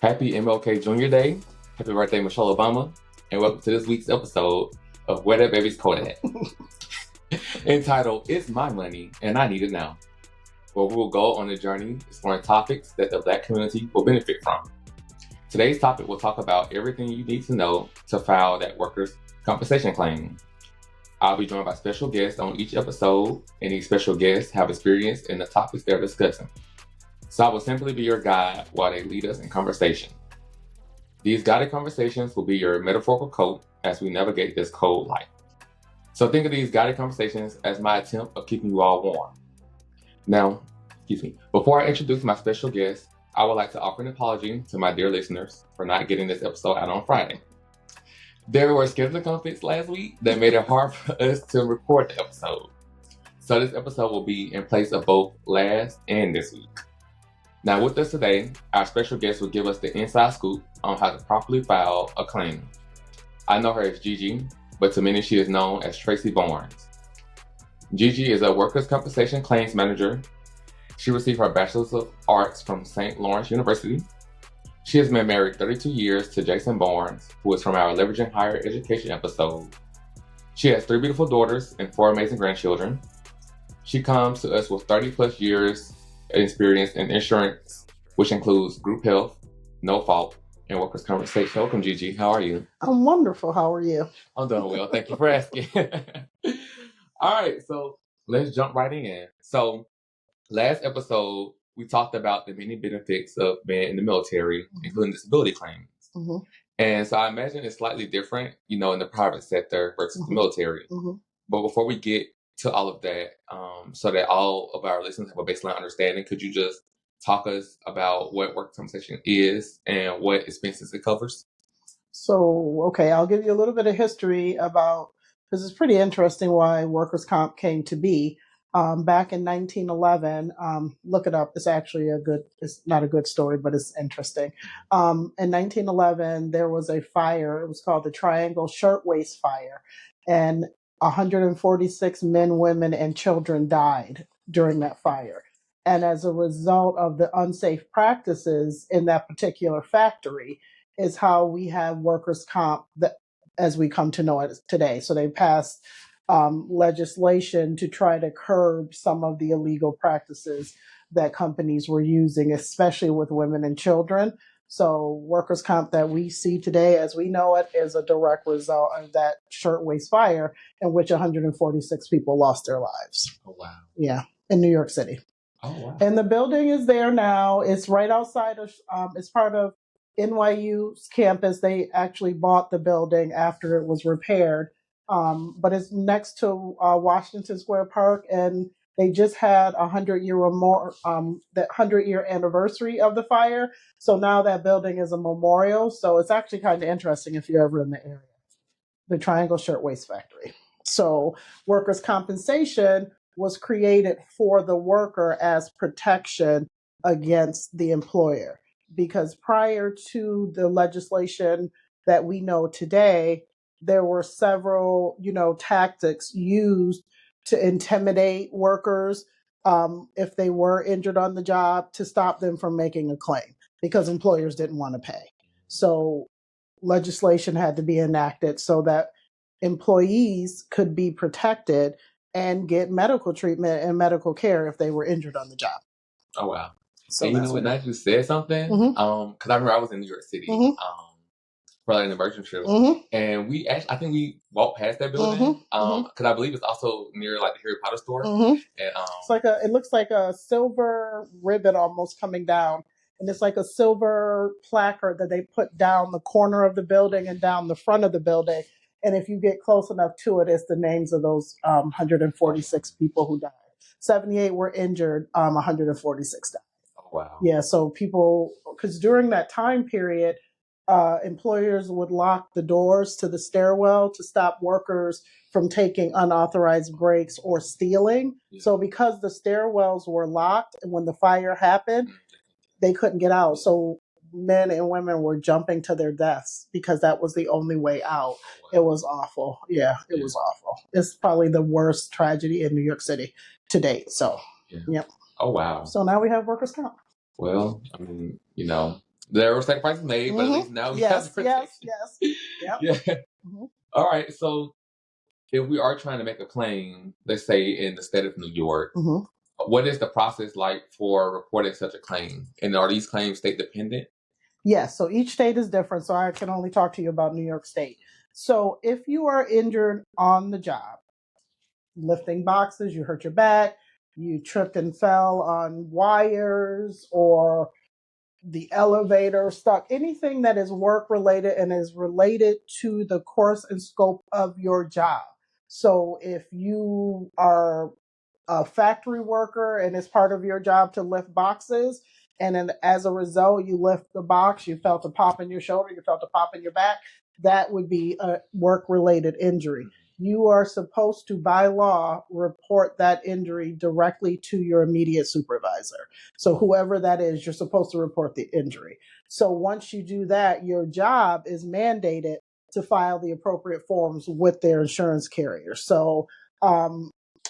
Happy MLK Jr. Day. Happy birthday, Michelle Obama. And welcome to this week's episode of Where That Baby's Coat At. Entitled, It's My Money and I Need It Now. Where we will go on a journey exploring topics that the Black community will benefit from. Today's topic will talk about everything you need to know to file that workers' compensation claim. I'll be joined by special guests on each episode, and these special guests have experience in the topics they're discussing. So I will simply be your guide while they lead us in conversation. These guided conversations will be your metaphorical coat as we navigate this cold life. So think of these guided conversations as my attempt of keeping you all warm. Now, before I introduce my special guest, I would like to offer an apology to my dear listeners for not getting this episode out on Friday. There were scheduling conflicts last week that made it hard for us to record the episode. So this episode will be in place of both last and this week. Now with us today, our special guest will give us the inside scoop on how to properly file a claim. I know her as Gigi, but to many she is known as Tracy Barnes. Gigi is a workers' compensation claims manager. She received her Bachelor's of Arts from St. Lawrence University. She has been married 32 years to Jason Barnes, who is from our Leveraging Higher Education episode. She has 3 beautiful daughters and 4 amazing grandchildren. She comes to us with 30 plus years experience in insurance, which includes group health, no fault, and workers' compensation. Welcome, Gigi. How are you? I'm wonderful. How are you? I'm doing well. Thank you for asking. All right, so let's jump right in. So last episode, we talked about the many benefits of being in the military, including disability claims. Mm-hmm. And so I imagine it's slightly different, in the private sector versus the military. Mm-hmm. But before we get to all of that, so that all of our listeners have a baseline understanding, could you just talk us about what work compensation is and what expenses it covers? So, okay, I'll give you a little bit of history about, because it's pretty interesting why workers' comp came to be. Back in 1911, look it up. It's actually it's not a good story, but it's interesting. In 1911, there was a fire. It was called the Triangle Shirtwaist Fire. And 146 men, women, and children died during that fire. And as a result of the unsafe practices in that particular factory is how we have workers' comp as we come to know it today. So they passed legislation to try to curb some of the illegal practices that companies were using, especially with women and children. So workers' comp that we see today as we know it is a direct result of that shirtwaist fire in which 146 people lost their lives. Oh, wow. Yeah, in New York City. Oh, wow. And the building is there now. It's right outside of, it's part of NYU's campus. They actually bought the building after it was repaired. But it's next to Washington Square Park, and they just had the 100-year anniversary of the fire. So now that building is a memorial. So it's actually kind of interesting if you're ever in the area. The Triangle Shirtwaist Factory. So workers' compensation was created for the worker as protection against the employer. Because prior to the legislation that we know today, there were several, tactics used to intimidate workers if they were injured on the job to stop them from making a claim because employers didn't want to pay. So legislation had to be enacted so that employees could be protected and get medical treatment and medical care if they were injured on the job. Oh, wow. So and you know what? Now you said something, because I remember I was in New York City for like an emergency trip, and I think we walked past that building, because I believe it's also near like the Harry Potter store, and it looks like a silver ribbon almost coming down, and it's like a silver placard that they put down the corner of the building and down the front of the building, and if you get close enough to it, it's the names of those 146 people who died. 78 were injured, 146 died. Wow. Yeah, so people, because during that time period, employers would lock the doors to the stairwell to stop workers from taking unauthorized breaks or stealing. Yeah. So because the stairwells were locked, and when the fire happened, they couldn't get out. So men and women were jumping to their deaths because that was the only way out. It was awful. Yeah, it was awful. It's probably the worst tragedy in New York City to date. So, yep. Oh, wow. So now we have workers' comp. Well, I mean, There were sacrifices made, but at least now we have the protection. Yep. Yeah. Mm-hmm. All right. So if we are trying to make a claim, let's say in the state of New York, Mm-hmm. what is the process like for reporting such a claim? And are these claims state dependent? Yes, so each state is different, so I can only talk to you about New York State. So if you are injured on the job, lifting boxes, you hurt your back, you tripped and fell on wires, or the elevator stuck, anything that is work related and is related to the course and scope of your job. So if you are a factory worker and it's part of your job to lift boxes, and then as a result you lift the box, you felt a pop in your shoulder, you felt a pop in your back, that would be a work related injury. You are supposed to, by law, report that injury directly to your immediate supervisor. So whoever that is, you're supposed to report the injury. So once you do that, your job is mandated to file the appropriate forms with their insurance carrier. So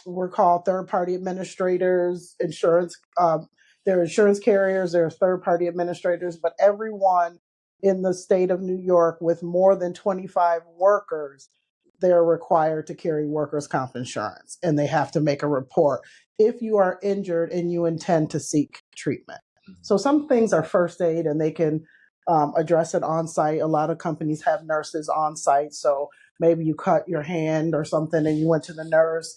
we're called third-party administrators, they're insurance carriers, they're third-party administrators, but everyone in the state of New York with more than 25 workers, they're required to carry workers' comp insurance, and they have to make a report if you are injured and you intend to seek treatment. So some things are first aid, and they can address it on site. A lot of companies have nurses on site, so maybe you cut your hand or something and you went to the nurse.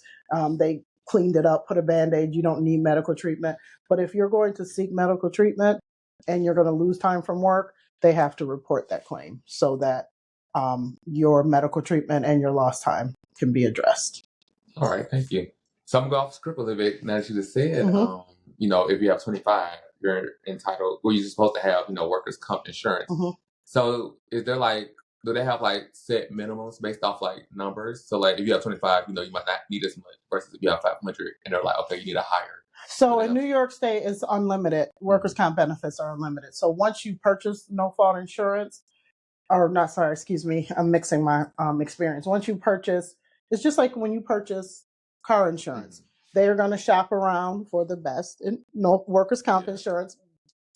They cleaned it up, put a Band-Aid. You don't need medical treatment. But if you're going to seek medical treatment and you're going to lose time from work, they have to report that claim so that your medical treatment and your lost time can be addressed. All right, thank you. So I'm going to go off script a little bit. Now that you just said, Mhm. if you have 25, you're entitled, well, you're supposed to have, workers' comp insurance. Mhm. So is there do they have set minimums based off numbers? So if you have 25, you might not need as much versus if you have 500 and they're like, okay, you need a higher. So in New York State, it's unlimited. Workers' comp benefits are unlimited. So once you purchase no fault insurance, or not, sorry, excuse me, I'm mixing my experience. Once you purchase, it's just like when you purchase car insurance. They're going to shop around for the best no workers' comp insurance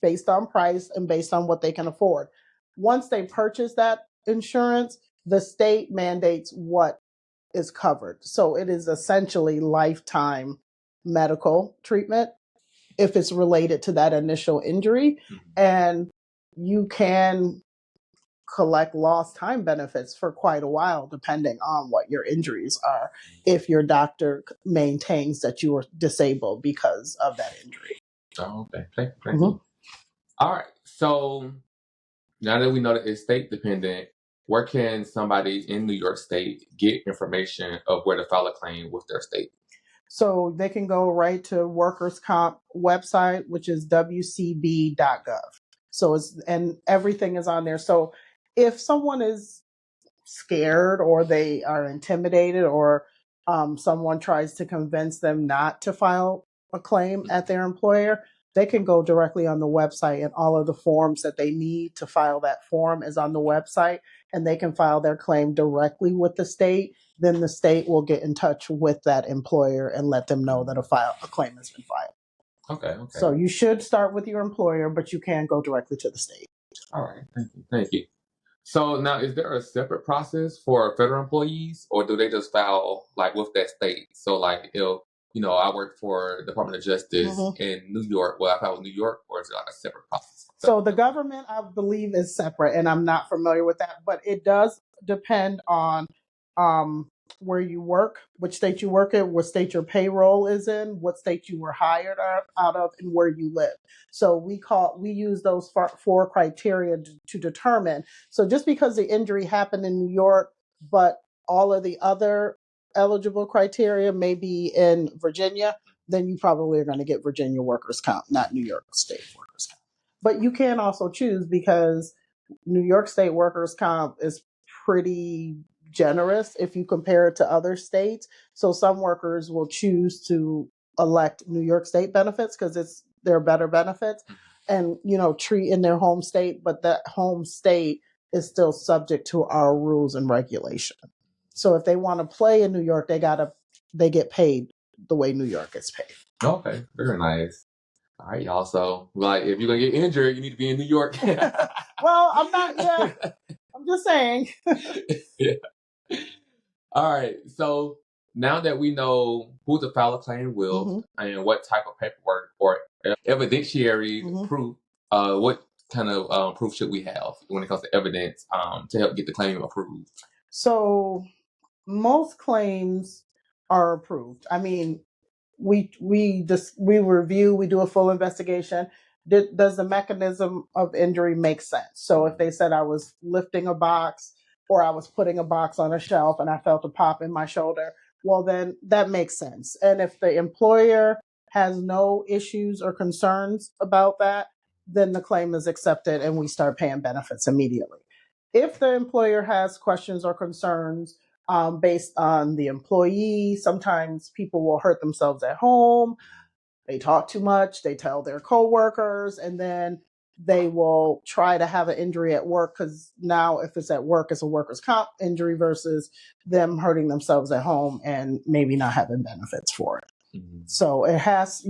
based on price and based on what they can afford. Once they purchase that insurance, the state mandates what is covered. So it is essentially lifetime medical treatment if it's related to that initial injury. And you can collect lost time benefits for quite a while, depending on what your injuries are, if your doctor maintains that you were disabled because of that injury. Oh, okay. Thank you. All right. So now that we know that it's state dependent, where can somebody in New York State get information of where to file a claim with their state? So they can go right to workers' comp website, which is wcb.gov. And everything is on there. So if someone is scared or they are intimidated, or someone tries to convince them not to file a claim at their employer, they can go directly on the website, and all of the forms that they need to file that form is on the website, and they can file their claim directly with the state. Then the state will get in touch with that employer and let them know that a claim has been filed. Okay. So you should start with your employer, but you can go directly to the state. All right. Thank you. So now, is there a separate process for federal employees, or do they just file with that state? So if I work for Department of Justice in New York, will I file with New York, or is it a separate process? So the government, I believe, is separate, and I'm not familiar with that, but it does depend on where you work, which state you work in, what state your payroll is in, what state you were hired out of, and where you live. So we use those four criteria to determine. So just because the injury happened in New York, but all of the other eligible criteria may be in Virginia, then you probably are going to get Virginia workers' comp, not New York State workers' comp. But you can also choose, because New York State workers' comp is pretty generous if you compare it to other states. So some workers will choose to elect New York State benefits because they're better benefits, and treat in their home state, but that home state is still subject to our rules and regulation. So if they want to play in New York, they get paid the way New York gets paid. Okay, very nice. All right, y'all. So, like, if you're gonna get injured, you need to be in New York. Well, I'm not. Yeah, I'm just saying. Yeah. All right. So now that we know who to file a claim with Mm-hmm. and what type of paperwork or evidentiary Mm-hmm. proof, what kind of proof should we have when it comes to evidence to help get the claim approved? So most claims are approved. I mean, we review, we do a full investigation. Does the mechanism of injury make sense? So if they said I was lifting a box or I was putting a box on a shelf and I felt a pop in my shoulder, well, then that makes sense. And if the employer has no issues or concerns about that, then the claim is accepted and we start paying benefits immediately. If the employer has questions or concerns based on the employee, sometimes people will hurt themselves at home. They talk too much, they tell their coworkers, and then they will try to have an injury at work because now if it's at work, it's a workers' comp injury versus them hurting themselves at home and maybe not having benefits for it. Mm-hmm. So it has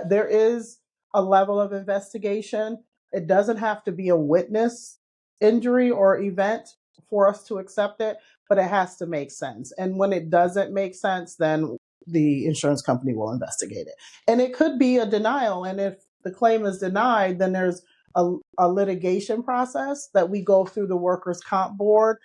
there is a level of investigation. It doesn't have to be a witness injury or event for us to accept it, but it has to make sense. And when it doesn't make sense, then the insurance company will investigate it. And it could be a denial. And if the claim is denied, then there's a litigation process that we go through the workers' comp board.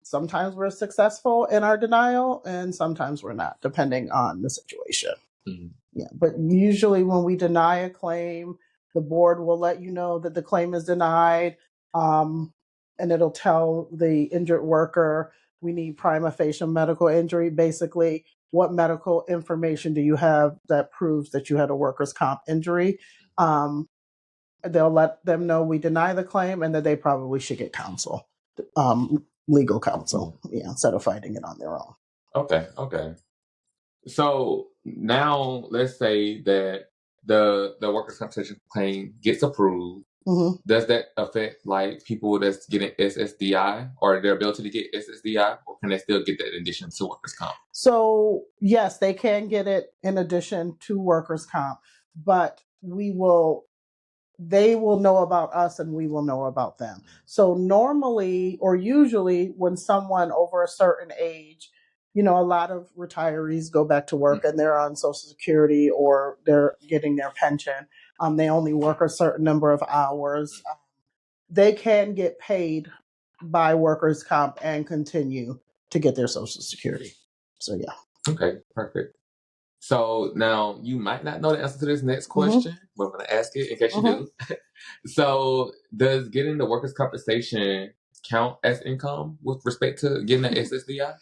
Sometimes we're successful in our denial and sometimes we're not, depending on the situation. Mm-hmm. Yeah, but usually when we deny a claim, the board will let you know that the claim is denied, and it'll tell the injured worker, we need prima facie medical injury. Basically, what medical information do you have that proves that you had a workers' comp injury? They'll let them know we deny the claim and that they probably should get counsel, legal counsel, yeah, instead of fighting it on their own. Okay. So now let's say that the workers' compensation claim gets approved. Mm-hmm. Does that affect like people that's getting SSDI or their ability to get SSDI, or can they still get that in addition to workers' comp? So yes, they can get it in addition to workers' comp, but they will know about us and we will know about them. So normally or usually when someone over a certain age, a lot of retirees go back to work and they're on Social Security or they're getting their pension. They only work a certain number of hours. They can get paid by workers' comp and continue to get their Social Security. So yeah. Okay, perfect. So now you might not know the answer to this next question, but I'm going to ask it in case you do. So does getting the workers' compensation count as income with respect to getting the SSDI?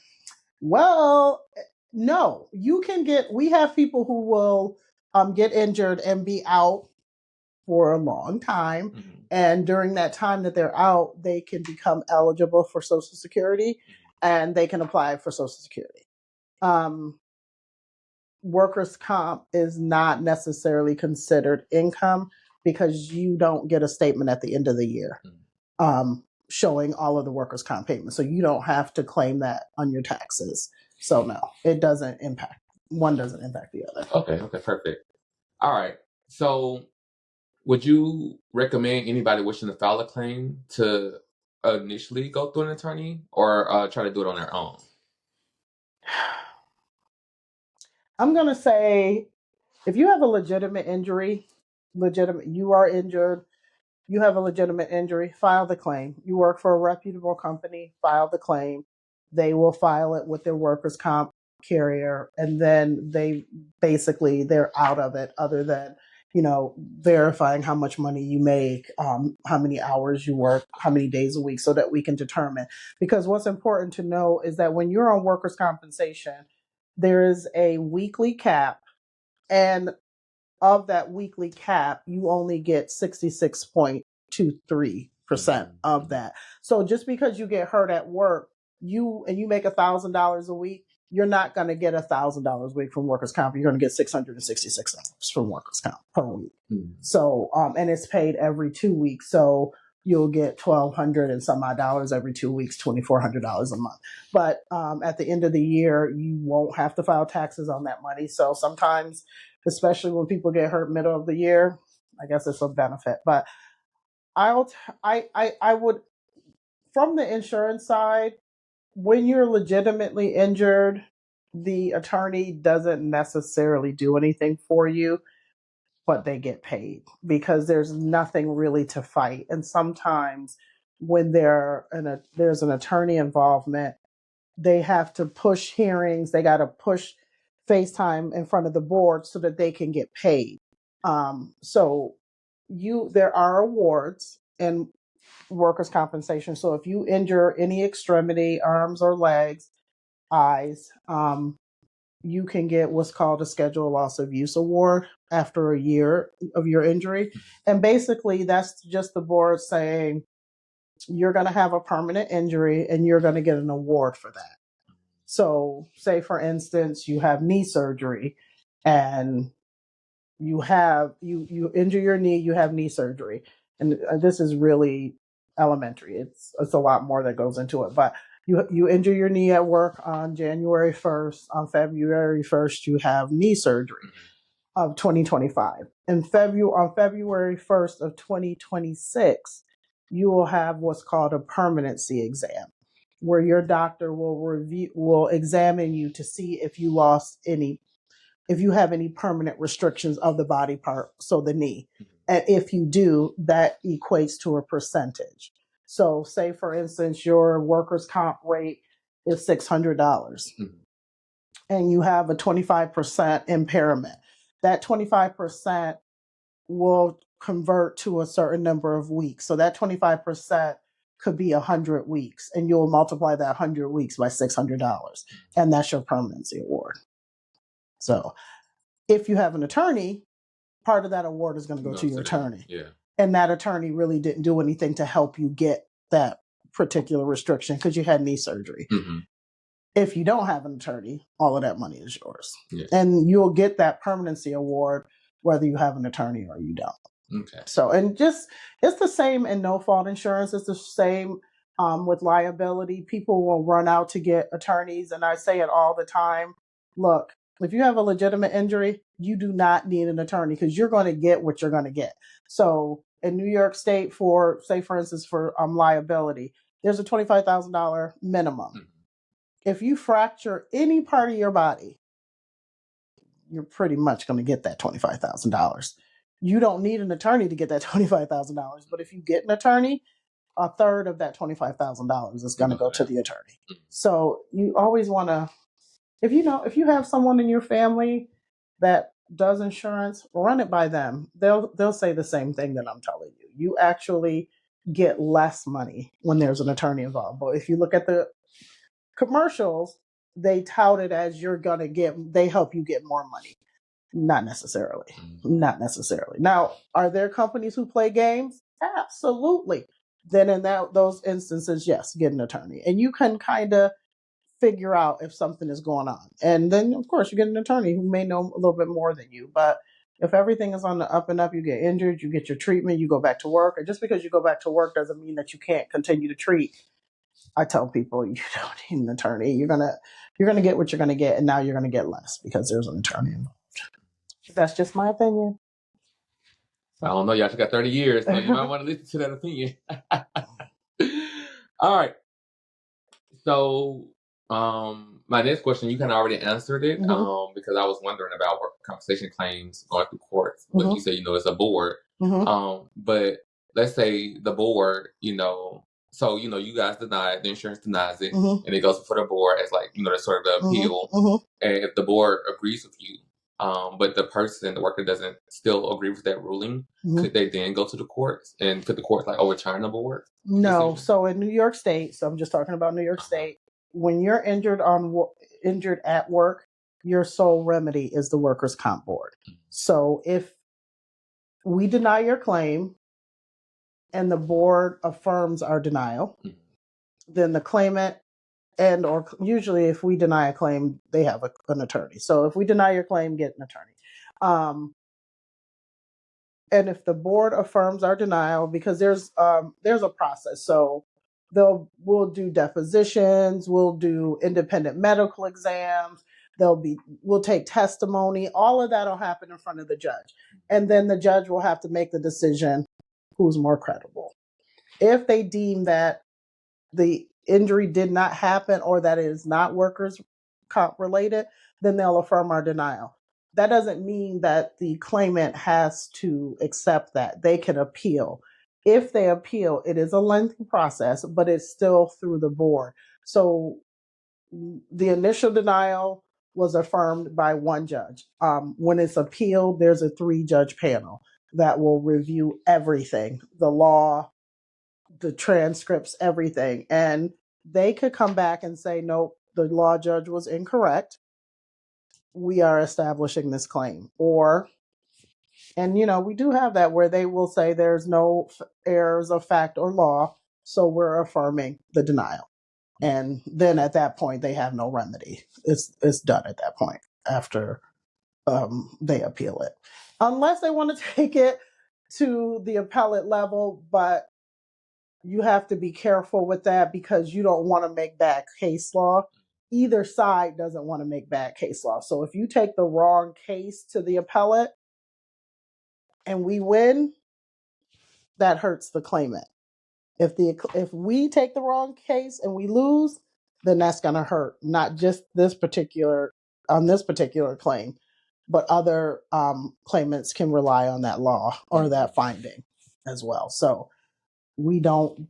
Well, no. We have people who will get injured and be out for a long time. Mm-hmm. And during that time that they're out, they can become eligible for Social Security and they can apply for Social Security. Workers' comp is not necessarily considered income because you don't get a statement at the end of the year showing all of the workers' comp payments. So you don't have to claim that on your taxes. So no, it doesn't impact. One doesn't impact the other. Okay, perfect. All right. So would you recommend anybody wishing to file a claim to initially go through an attorney or try to do it on their own? I'm going to say if you have a legitimate injury, you are injured, you have a legitimate injury, file the claim. You work for a reputable company, file the claim. They will file it with their workers' comp carrier, and then they're out of it other than, verifying how much money you make, how many hours you work, how many days a week, so that we can determine. Because what's important to know is that when you're on workers' compensation, there is a weekly cap, and of that weekly cap, you only get 66.23% of that. So just because you get hurt at work, you make $1,000 a week, you're not going to get $1,000 a week from workers' comp. You're going to get $666 from workers' comp per week. Mm-hmm. So, and it's paid every 2 weeks. So you'll get $1,200 and some odd dollars every 2 weeks, $2,400 a month. But at the end of the year, you won't have to file taxes on that money. So sometimes especially when people get hurt middle of the year. I guess it's a benefit, but I would, from the insurance side, when you're legitimately injured, the attorney doesn't necessarily do anything for you, but they get paid because there's nothing really to fight. And sometimes when there's an attorney involvement, they have to push hearings, they got to push FaceTime in front of the board so that they can get paid. So there are awards and workers' compensation. So if you injure any extremity, arms or legs, eyes, you can get what's called a schedule loss of use award after a year of your injury. And basically, that's just the board saying you're going to have a permanent injury and you're going to get an award for that. So, say for instance, you have knee surgery and you injure your knee, you have knee surgery. And this is really elementary. It's a lot more that goes into it, but you injure your knee at work on January 1st. On February 1st, you have knee surgery of 2025. On February 1st of 2026, you will have what's called a permanency exam, where your doctor will examine you to see if you have any permanent restrictions of the body part, so the knee. And if you do, that equates to a percentage. So say, for instance, your workers' comp rate is $600 and you have a 25% impairment. That 25% will convert to a certain number of weeks. So that 25% could be 100 weeks, and you'll multiply that 100 weeks by $600, and that's your permanency award. So if you have an attorney, part of that award is going to go to your attorney. Yeah. And that attorney really didn't do anything to help you get that particular restriction because you had knee surgery. If you don't have an attorney, all of that money is yours. Yeah. And you'll get that permanency award whether you have an attorney or you don't. Okay. So, and just, it's the same in no fault insurance. It's the same with liability. People will run out to get attorneys. And I say it all the time. Look, if you have a legitimate injury, you do not need an attorney because you're going to get what you're going to get. So in New York State, for instance, for liability, there's a $25,000 minimum. If you fracture any part of your body, you're pretty much going to get that $25,000. You don't need an attorney to get that $25,000, but if you get an attorney, a third of that $25,000 is going to go to the attorney. So you always want to, if you have someone in your family that does insurance, run it by them. They'll say the same thing that I'm telling you. You actually get less money when there's an attorney involved. But if you look at the commercials, they tout it as they help you get more money. Not necessarily. Not necessarily. Now, are there companies who play games? Absolutely. Then in those instances, yes, get an attorney. And you can kind of figure out if something is going on. And then, of course, you get an attorney who may know a little bit more than you. But if everything is on the up and up, you get injured, you get your treatment, you go back to work. And just because you go back to work doesn't mean that you can't continue to treat. I tell people you don't need an attorney. You're gonna get what you're gonna get, and now you're gonna get less because there's an attorney involved. That's just my opinion. I don't know. Y'all just got 30 years, so you might want to listen to that opinion. All right. So, my next question, you kind of already answered it, because I was wondering about work compensation claims going through courts. But you said, it's a board. But let's say the board, so, you guys deny it, the insurance denies it, and it goes before the board as like, that's sort of the appeal. And if the board agrees with you, but the worker doesn't still agree with that ruling, could they then go to the courts? And could the courts overturn the board? No. So in New York State, so I'm just talking about New York State, when you're injured at work, your sole remedy is the workers' comp board. So if we deny your claim and the board affirms our denial, then the claimant or usually if we deny a claim, they have an attorney. So if we deny your claim, get an attorney. And if the board affirms our denial, because there's a process. So we'll do depositions, we'll do independent medical exams, We'll take testimony. All of that will happen in front of the judge. And then the judge will have to make the decision who's more credible. If they deem that the injury did not happen or that it is not workers' comp related, then they'll affirm our denial. That doesn't mean that the claimant has to accept that. They can appeal. If they appeal, it is a lengthy process, but it's still through the board. So the initial denial was affirmed by one judge. When it's appealed, there's a 3-judge panel that will review everything, the law, the transcripts, everything. And they could come back and say, nope, the law judge was incorrect. We are establishing this claim. And we do have that where they will say there's no errors of fact or law, so we're affirming the denial. And then at that point, they have no remedy. It's done at that point after they appeal it. Unless they want to take it to the appellate level, but you have to be careful with that because you don't want to make bad case law. Either side doesn't want to make bad case law. So if you take the wrong case to the appellate and we win, that hurts the claimant. If we take the wrong case and we lose, then that's going to hurt not just this particular claim, but other claimants can rely on that law or that finding as well. So we don't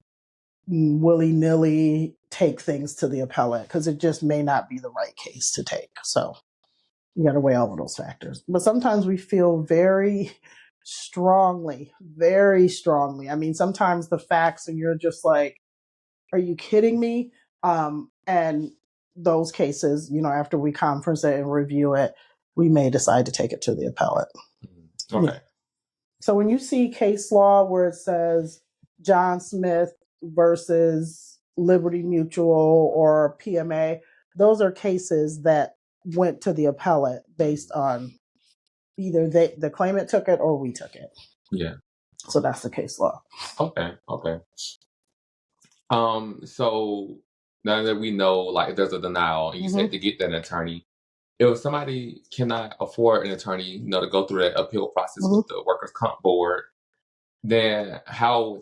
willy-nilly take things to the appellate because it just may not be the right case to take. So you got to weigh all of those factors. But sometimes we feel very strongly. I mean, sometimes the facts and you're just like, are you kidding me? And those cases, after we conference it and review it, we may decide to take it to the appellate. Okay. Yeah. So when you see case law where it says John Smith versus Liberty Mutual or PMA, those are cases that went to the appellate based on either the claimant took it or we took it. Yeah. So that's the case law. Okay. So now that we know, like, if there's a denial, and you said to get that attorney, if somebody cannot afford an attorney, to go through that appeal process with the workers' comp board, then how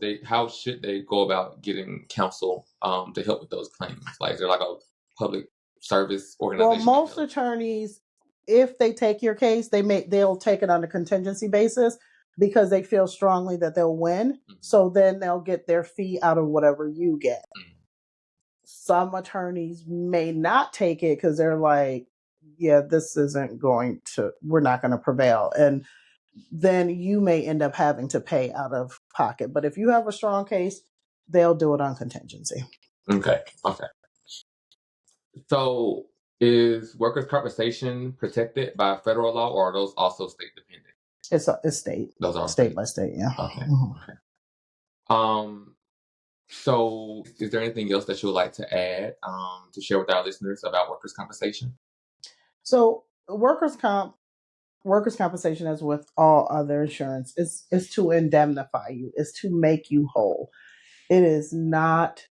should they go about getting counsel to help with those claims? Like, is there like a public service organization? Well, most attorneys, if they take your case, they'll take it on a contingency basis because they feel strongly that they'll win. Mm-hmm. So then they'll get their fee out of whatever you get. Mm-hmm. Some attorneys may not take it because they're like, yeah, we're not going to prevail. And then you may end up having to pay out of pocket. But if you have a strong case, they'll do it on contingency. Okay. So is workers' compensation protected by federal law, or are those also state dependent? It's state. Those are state by state, yeah. Okay. So is there anything else that you would like to add to share with our listeners about workers' compensation? So workers' compensation, as with all other insurance, is to indemnify you, is to make you whole. It is not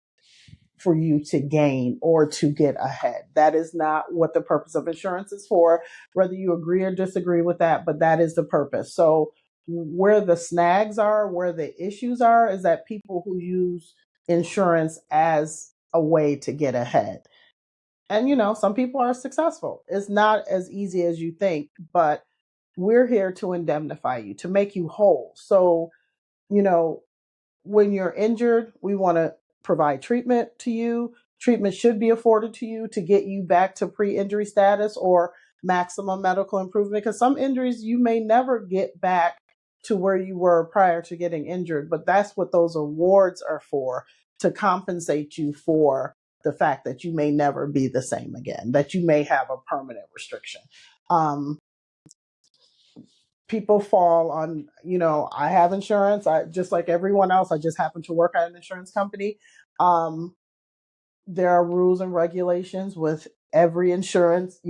for you to gain or to get ahead. That is not what the purpose of insurance is for, whether you agree or disagree with that, but that is the purpose. So where the snags are, where the issues are, is that people who use insurance as a way to get ahead. And, some people are successful. It's not as easy as you think, but we're here to indemnify you, to make you whole. So, when you're injured, we want to provide treatment to you. Treatment should be afforded to you to get you back to pre-injury status or maximum medical improvement, because some injuries you may never get back to where you were prior to getting injured. But that's what those awards are for, to compensate you for the fact that you may never be the same again, that you may have a permanent restriction. People fall on, I have insurance. I just like everyone else. I just happen to work at an insurance company. There are rules and regulations with every insurance.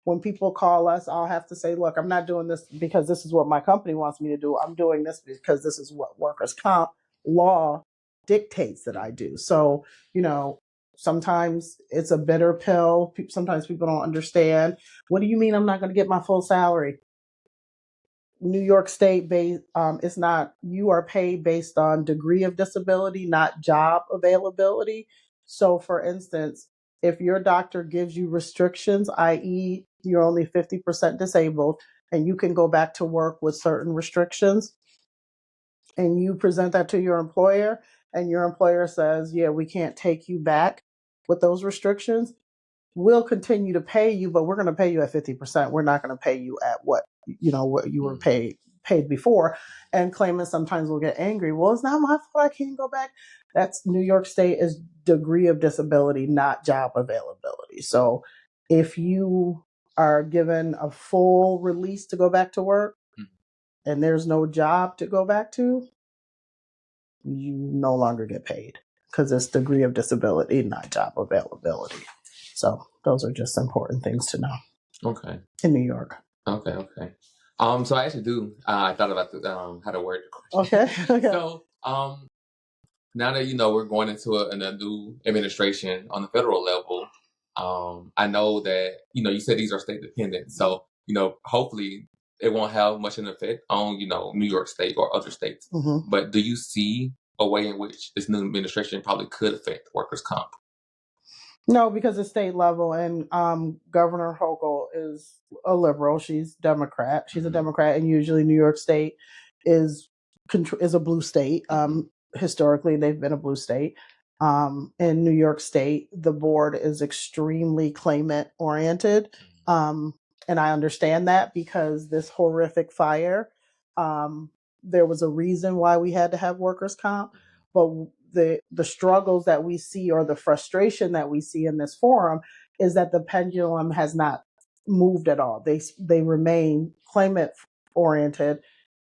When people call us, I'll have to say, look, I'm not doing this because this is what my company wants me to do. I'm doing this because this is what workers' comp law dictates that I do. So, sometimes it's a bitter pill. Sometimes people don't understand. What do you mean I'm not going to get my full salary? New York State based, it's not, you are paid based on degree of disability, not job availability. So for instance, if your doctor gives you restrictions, i.e. you're only 50% disabled and you can go back to work with certain restrictions, and you present that to your employer and your employer says, yeah, we can't take you back with those restrictions, we'll continue to pay you, but we're going to pay you at 50%. We're not going to pay you at what you were paid before. And claimants sometimes will get angry. Well, it's not my fault. I can't go back. That's New York State is degree of disability, not job availability. So if you are given a full release to go back to work and there's no job to go back to, you no longer get paid because it's degree of disability, not job availability. So those are just important things to know. Okay. In New York. Okay. So I actually do. I thought about how to word the question. Okay. So now that we're going into a new administration on the federal level, I know that you said these are state dependent. So hopefully it won't have much of an effect on New York State or other states. Mm-hmm. But do you see a way in which this new administration probably could affect workers' comp? No, because it's state level, and Governor Hochul is a liberal. She's Democrat. She's a Democrat, and usually New York State is a blue state. Historically, they've been a blue state. In New York State, the board is extremely claimant oriented, and I understand that because this horrific fire, there was a reason why we had to have workers' comp, but the struggles that we see or the frustration that we see in this forum is that the pendulum has not moved at all. They remain claimant oriented.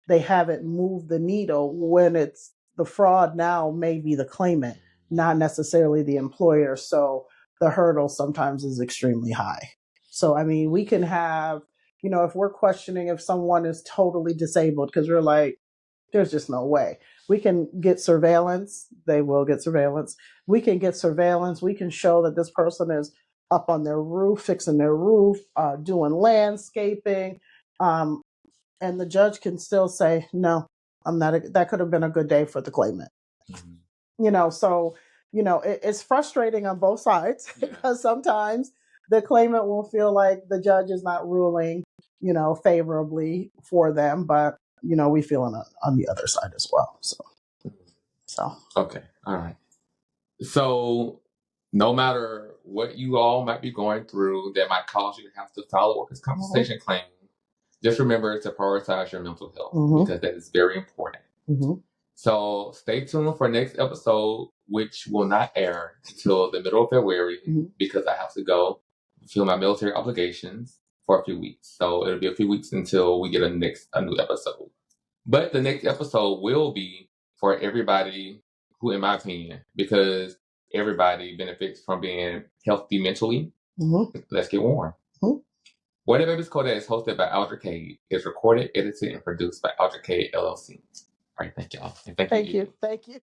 They haven't moved the needle when it's the fraud now may be the claimant, not necessarily the employer. So the hurdle sometimes is extremely high. So, I mean, we can have, if we're questioning if someone is totally disabled, because we're like, there's just no way. We can get surveillance. They will get surveillance. We can get surveillance. We can show that this person is up on their roof, fixing their roof, doing landscaping. And the judge can still say, no, I'm not. That could have been a good day for the claimant. So, it's frustrating on both sides because sometimes the claimant will feel like the judge is not ruling, favorably for them, but we feel on the other side as well. So. Okay. All right. So no matter what you all might be going through that might cause you to have to file a workers' compensation claim, just remember to prioritize your mental health because that is very important. So stay tuned for next episode, which will not air until the middle of February because I have to go fulfill my military obligations for a few weeks. So it'll be a few weeks until we get a new episode. But the next episode will be for everybody who, in my opinion, because everybody benefits from being healthy mentally. Let's get warm. Where the Baby's Coded is hosted by Aldrich Cade, is recorded, edited, and produced by Aldrich Cade LLC. All right, thank y'all. And thank you. Thank you.